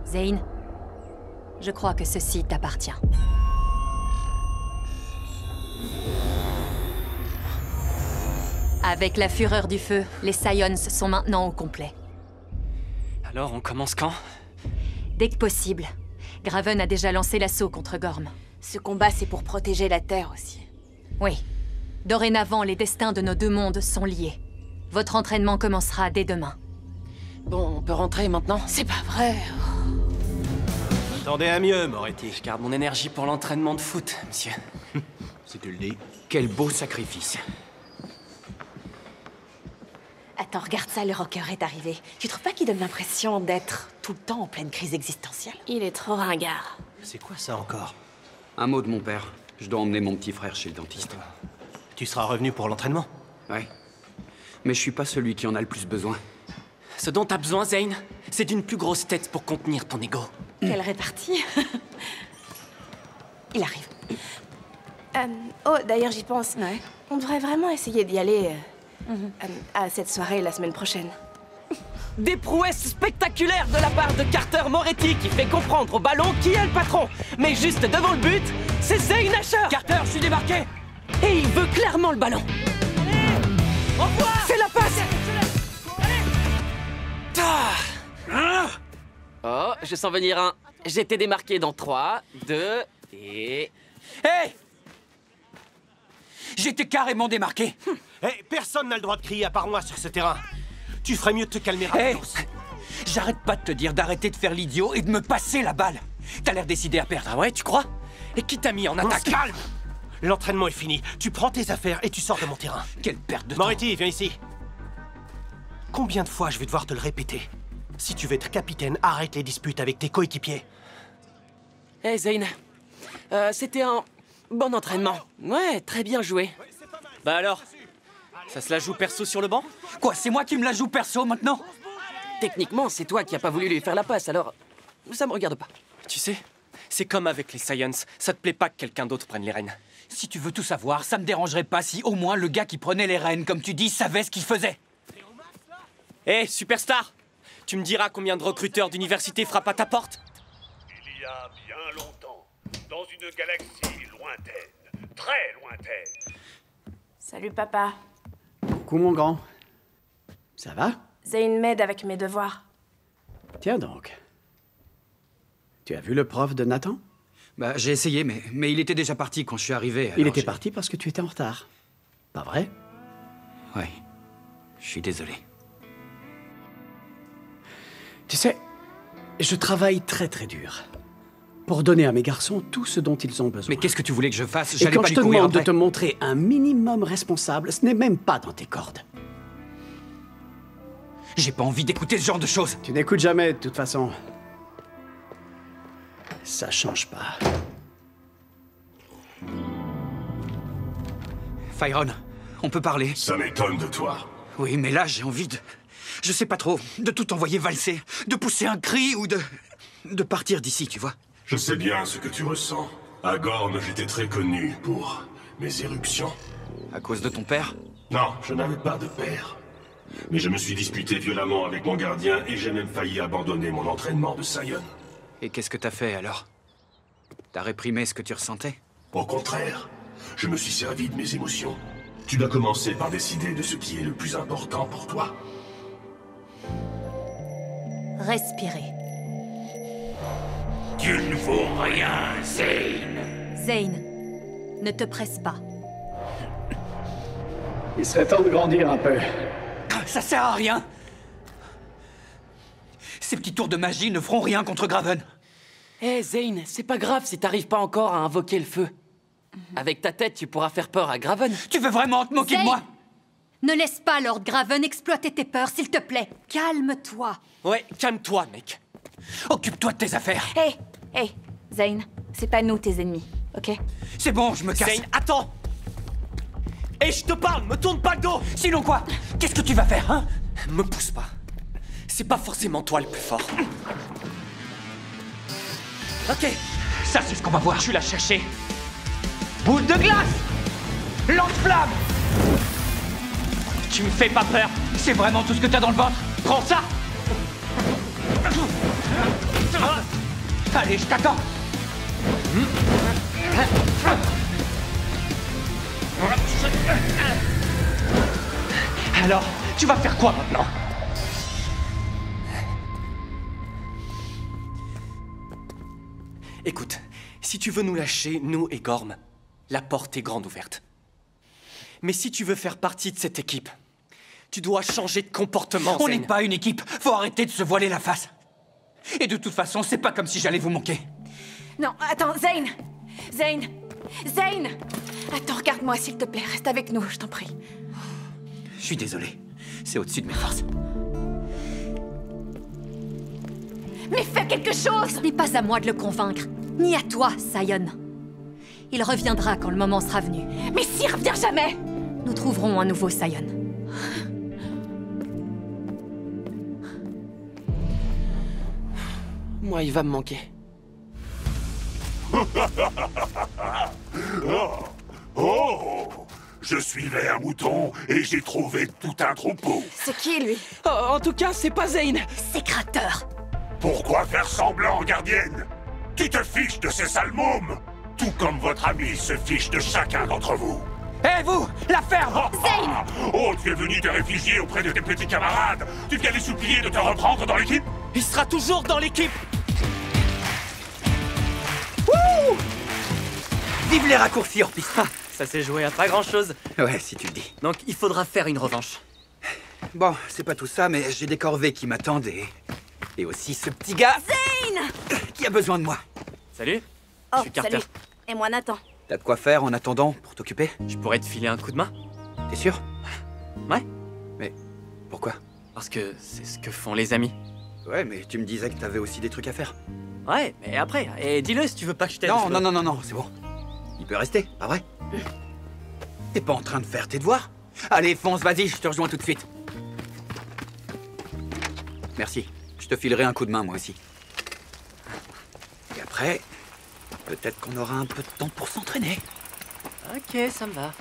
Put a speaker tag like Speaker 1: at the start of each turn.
Speaker 1: Zane, je crois que ceci t'appartient. Avec la fureur du feu, les Scions sont maintenant au complet.
Speaker 2: Alors, on commence quand?
Speaker 1: Dès que possible. Graven a déjà lancé l'assaut contre Gorm.
Speaker 3: Ce combat, c'est pour protéger la Terre aussi.
Speaker 1: Oui. Dorénavant, les destins de nos deux mondes sont liés. Votre entraînement commencera dès demain.
Speaker 2: Bon, on peut rentrer maintenant?
Speaker 3: C'est pas vrai.
Speaker 4: Attendez à mieux, Moretti.
Speaker 2: Je garde mon énergie pour l'entraînement de foot, monsieur.
Speaker 4: Si tu le dis.
Speaker 5: Quel beau sacrifice.
Speaker 3: Attends, regarde ça, le rocker est arrivé. Tu trouves pas qu'il donne l'impression d'être tout le temps en pleine crise existentielle?
Speaker 6: Il est trop ringard.
Speaker 4: C'est quoi ça encore?
Speaker 5: Un mot de mon père. Je dois emmener mon petit frère chez le dentiste.
Speaker 4: Tu seras revenu pour l'entraînement?
Speaker 5: Ouais. Mais je suis pas celui qui en a le plus besoin.
Speaker 2: Ce dont t'as besoin, Zane, c'est d'une plus grosse tête pour contenir ton ego.
Speaker 3: Quelle répartie. Il arrive.
Speaker 6: Oh, d'ailleurs, j'y pense.
Speaker 3: Ouais.
Speaker 6: On devrait vraiment essayer d'y aller à cette soirée la semaine prochaine.
Speaker 2: Des prouesses spectaculaires de la part de Carter Moretti qui fait comprendre au ballon qui est le patron. Mais juste devant le but, c'est Zane Asher. Carter, je suis débarqué. Et il veut clairement le ballon. Au revoir. Fais la passe. Oh, je sens venir un. J'étais démarqué dans 3, 2 et...
Speaker 5: Hé! J'étais carrément démarqué.
Speaker 4: Hé, personne n'a le droit de crier à part moi sur ce terrain. Tu ferais mieux de te calmer
Speaker 5: Hé!
Speaker 4: rapidos.
Speaker 5: J'arrête pas de te dire d'arrêter de faire l'idiot et de me passer la balle. T'as l'air décidé à perdre.
Speaker 2: Ah ouais, tu crois? Et qui t'a mis en
Speaker 4: On se
Speaker 2: attaque?
Speaker 4: calme. L'entraînement est fini. Tu prends tes affaires et tu sors de mon terrain.
Speaker 5: Quelle perte de temps.
Speaker 4: Moretti, viens ici. Combien de fois je vais devoir te le répéter? Si tu veux être capitaine, arrête les disputes avec tes coéquipiers.
Speaker 2: Hey Zane, c'était un bon entraînement. Ouais, très bien joué. Bah alors, ça se la joue perso sur le banc?
Speaker 5: Quoi, c'est moi qui me la joue perso maintenant?
Speaker 2: Techniquement, c'est toi qui as pas voulu lui faire la passe, alors ça me regarde pas. Tu sais, c'est comme avec les Scions, ça te plaît pas que quelqu'un d'autre prenne les rênes.
Speaker 5: Si tu veux tout savoir, ça me dérangerait pas si au moins le gars qui prenait les rênes, comme tu dis, savait ce qu'il faisait.
Speaker 2: Hé, superstar! Tu me diras combien de recruteurs d'université frappent à ta porte?
Speaker 7: Il y a bien longtemps, dans une galaxie lointaine, très lointaine.
Speaker 6: Salut, papa.
Speaker 8: Coucou, mon grand. Ça va?
Speaker 6: Zane m'aide avec mes devoirs.
Speaker 8: Tiens donc. Tu as vu le prof de Nathan?
Speaker 5: Bah, j'ai essayé, mais il était déjà parti quand je suis arrivé.
Speaker 8: Il
Speaker 5: alors
Speaker 8: était
Speaker 5: j'ai-
Speaker 8: parti parce que tu étais en retard. Pas vrai?
Speaker 5: Ouais. Je suis désolé.
Speaker 8: Tu sais, je travaille très très dur pour donner à mes garçons tout ce dont ils ont besoin.
Speaker 5: Mais qu'est-ce que tu voulais que je fasse?
Speaker 8: Et
Speaker 5: J'allais
Speaker 8: quand
Speaker 5: pas
Speaker 8: je
Speaker 5: lui
Speaker 8: te
Speaker 5: courir
Speaker 8: demande de
Speaker 5: après.
Speaker 8: te montrer un minimum responsable, ce n'est même pas dans tes cordes.
Speaker 5: J'ai pas envie d'écouter ce genre de choses.
Speaker 8: Tu n'écoutes jamais, de toute façon. Ça change pas.
Speaker 5: Fyron, on peut parler.
Speaker 7: Ça m'étonne de toi.
Speaker 5: Oui, mais là, j'ai envie de... Je sais pas trop, de tout envoyer valser, de pousser un cri ou de partir d'ici, tu vois.
Speaker 7: Je sais bien ce que tu ressens. À Gorm, j'étais très connu pour mes éruptions.
Speaker 5: À cause de ton père?
Speaker 7: Non, je n'avais pas de père. Mais je me suis disputé violemment avec mon gardien et j'ai même failli abandonner mon entraînement de Scion.
Speaker 5: Et qu'est-ce que t'as fait, alors? T'as réprimé ce que tu ressentais?
Speaker 7: Au contraire, je me suis servi de mes émotions. Tu dois commencer par décider de ce qui est le plus important pour toi.
Speaker 1: Respirez.
Speaker 7: Tu ne vaux rien, Zane.
Speaker 1: Zane, ne te presse pas.
Speaker 8: Il serait temps de grandir un peu.
Speaker 5: Ça sert à rien! Ces petits tours de magie ne feront rien contre Graven.
Speaker 2: Hé Zane, c'est pas grave si t'arrives pas encore à invoquer le feu. Avec ta tête, tu pourras faire peur à Graven.
Speaker 5: Tu veux vraiment te moquer de moi?
Speaker 1: Ne laisse pas Lord Graven exploiter tes peurs, s'il te plaît. Calme-toi.
Speaker 2: Ouais, calme-toi, mec.
Speaker 5: Occupe-toi de tes affaires.
Speaker 3: Hey, Zane, c'est pas nous tes ennemis, ok?
Speaker 5: C'est bon, je me casse.
Speaker 2: Zane, attends! Et je te parle, me tourne pas le dos!
Speaker 5: Sinon quoi? Qu'est-ce que tu vas faire, hein?
Speaker 2: Me pousse pas. C'est pas forcément toi le plus fort. Ok,
Speaker 5: Ça, c'est ce qu'on va voir.
Speaker 2: tu l'as cherché.
Speaker 5: Boule de glace! Lance-flamme!
Speaker 2: Tu me fais pas peur.
Speaker 5: C'est vraiment tout ce que t'as dans le ventre?
Speaker 2: Prends ça!
Speaker 5: Allez, je t'attends. Alors, tu vas faire quoi maintenant?
Speaker 2: Écoute, si tu veux nous lâcher, nous et Gorm, la porte est grande ouverte. Mais si tu veux faire partie de cette équipe, tu dois changer de comportement,
Speaker 5: On
Speaker 2: Zane.
Speaker 5: n'est pas une équipe. Faut arrêter de se voiler la face. Et de toute façon, c'est pas comme si j'allais vous manquer.
Speaker 3: Non, attends, Zane! Zane! Zane! Attends, regarde-moi, s'il te plaît. Reste avec nous, je t'en prie.
Speaker 5: Je suis désolé. C'est au-dessus de mes forces.
Speaker 3: Mais fais quelque chose!
Speaker 1: Ce n'est pas à moi de le convaincre, ni à toi, Sion. Il reviendra quand le moment sera venu.
Speaker 3: Mais s'il revient jamais!
Speaker 1: Nous trouverons un nouveau Sion.
Speaker 2: Moi, il va me manquer.
Speaker 7: Oh! Je suivais un mouton et j'ai trouvé tout un troupeau.
Speaker 3: C'est qui, lui?
Speaker 2: Oh, en tout cas, c'est pas Zane.
Speaker 1: Sécrateur!
Speaker 7: Pourquoi faire semblant, gardienne? Tu te fiches de ces sales mômes, tout comme votre ami se fiche de chacun d'entre vous.
Speaker 5: Hé, vous! La ferme!
Speaker 7: Oh, tu es venu te réfugier auprès de tes petits camarades. Tu viens les supplier de te reprendre dans l'équipe?
Speaker 2: Il sera toujours dans l'équipe.
Speaker 5: Vive les raccourcis hors piste.
Speaker 2: Ça s'est joué à pas grand-chose.
Speaker 5: Ouais, si tu le dis.
Speaker 2: Donc, il faudra faire une revanche.
Speaker 5: Bon, c'est pas tout ça, mais j'ai des corvées qui m'attendent et aussi ce petit gars... Zane! Qui a besoin de moi.
Speaker 2: Salut.
Speaker 6: Oh,
Speaker 2: Je suis Carter.
Speaker 6: salut. Et moi, Nathan.
Speaker 5: T'as de quoi faire en attendant pour t'occuper?
Speaker 2: Je pourrais te filer un coup de main?
Speaker 5: T'es sûr?
Speaker 2: Ouais.
Speaker 5: Mais pourquoi?
Speaker 2: Parce que c'est ce que font les amis.
Speaker 5: Ouais, mais tu me disais que t'avais aussi des trucs à faire.
Speaker 2: Ouais, mais après, et dis-le si tu veux pas que je t'aide.
Speaker 5: Non, non, non, non, non, c'est bon. Il peut rester, pas vrai? T'es pas en train de faire tes devoirs? Allez, fonce, vas-y, je te rejoins tout de suite. Merci. Je te filerai un coup de main, moi aussi. Et après, peut-être qu'on aura un peu de temps pour s'entraîner.
Speaker 2: Ok, ça me va.